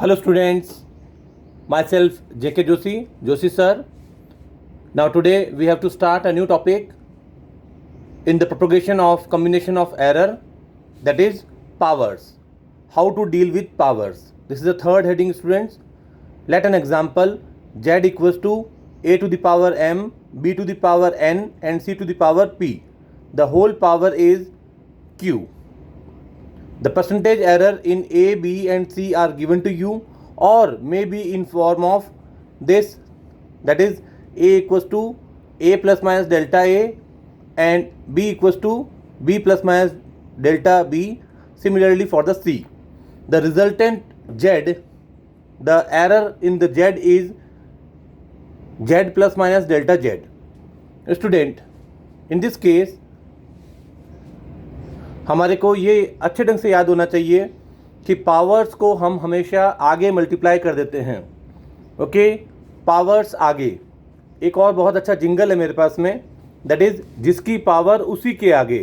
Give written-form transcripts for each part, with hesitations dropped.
Hello students, myself JK Joshi sir. Now today we have to start a new topic in the propagation of combination of error, that is powers. How to deal with powers. This is the third heading, students. Let an example z equals to a to the power m, b to the power n and c to the power p. The whole power is q. The percentage error in A, B and C are given to you, or may be in form of this, that is A equals to A plus minus delta A and B equals to B plus minus delta B. Similarly for the C. The resultant Z, the error in the Z is Z plus minus delta Z. Student, in this case हमारे को ये अच्छे ढंग से याद होना चाहिए कि पावर्स को हम हमेशा आगे मल्टीप्लाई कर देते हैं. ओके, पावर्स आगे. एक और बहुत अच्छा जिंगल है मेरे पास में, दैट इज़ जिसकी पावर उसी के आगे,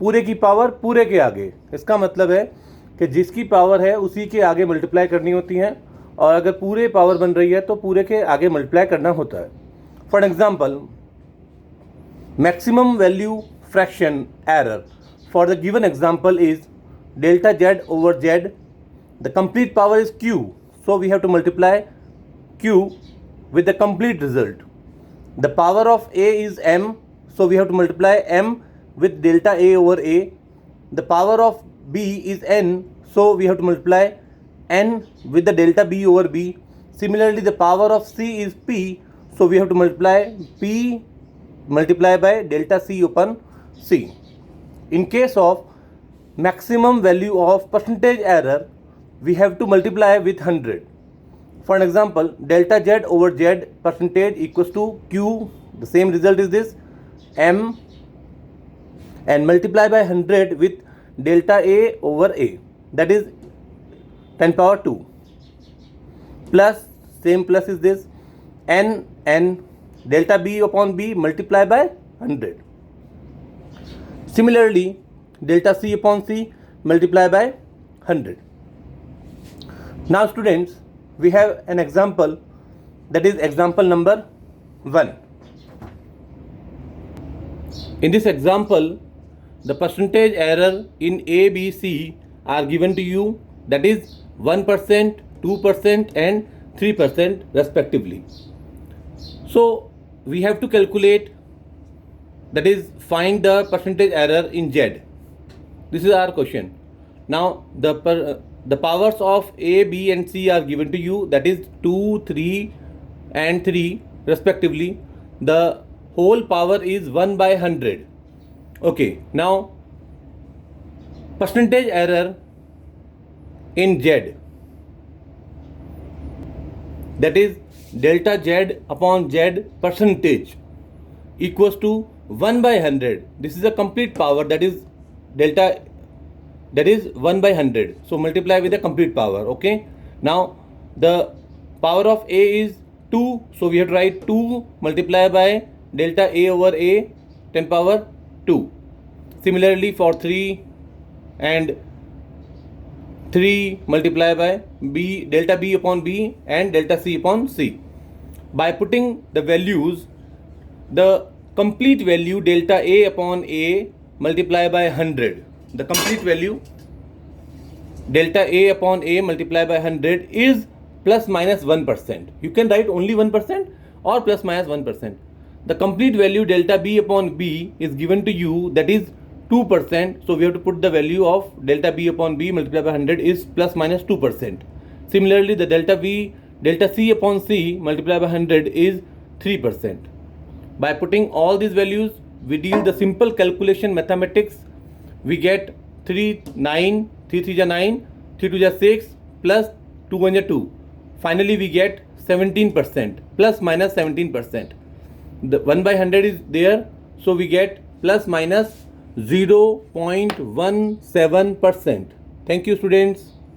पूरे की पावर पूरे के आगे. इसका मतलब है कि जिसकी पावर है उसी के आगे मल्टीप्लाई करनी होती है, और अगर पूरे पावर बन रही है तो पूरे के आगे मल्टीप्लाई करना होता है. For example, maximum value fraction error for the given example is delta z over z. The complete power is q, so we have to multiply q with the complete result. The power of a is m, so we have to multiply m with delta a over a. The power of b is n, so we have to multiply n with the delta b over b. Similarly, the power of c is p, so we have to multiply p multiply by delta c upon c. In case of maximum value of percentage error, we have to multiply with 100. For an example, delta z over z percentage equals to q. The same result is this, m, and multiply by 100 with delta a over a, that is 10 power 2, plus same plus is this, n delta b upon b multiply by 100. Similarly, delta c upon c multiply by 100. Now students, we have an example, that is example number 1. In this example, the percentage error in A, B, C are given to you, that is 1%, 2% and 3% respectively. So we have to calculate, that is find the percentage error in Z. This is our question. Now the powers of A, B and C are given to you, that is 2, 3 and 3 respectively. The whole power is 1 by 100. Okay, now percentage error in Z, that is delta Z upon Z percentage equals to 1 by 100. This is a complete power, that is delta, that is 1 by 100. So multiply with the complete power. Okay. Now the power of A is 2. So we have to write 2 multiply by delta A over A, 10 power 2. Similarly for 3 and 3 multiply by B, delta B upon B and delta C upon C. By putting the values, the complete value delta A upon A multiply by 100. The complete value delta A upon A multiply by 100 is plus minus 1%. You can write only 1% or plus minus 1%. The complete value delta B upon B is given to you, that is 2%. So we have to put the value of delta B upon B multiplied by 100 is plus minus 2%. Similarly, the delta C upon C multiplied by 100 is 3%. By putting all these values, we deal the simple calculation mathematics. We get 3, 9, 3 3 9, 3 2 6, plus 2 1 2. Finally, we get 17%, plus minus 17%. The 1 by 100 is there, so we get plus minus 0.17%. Thank you, students.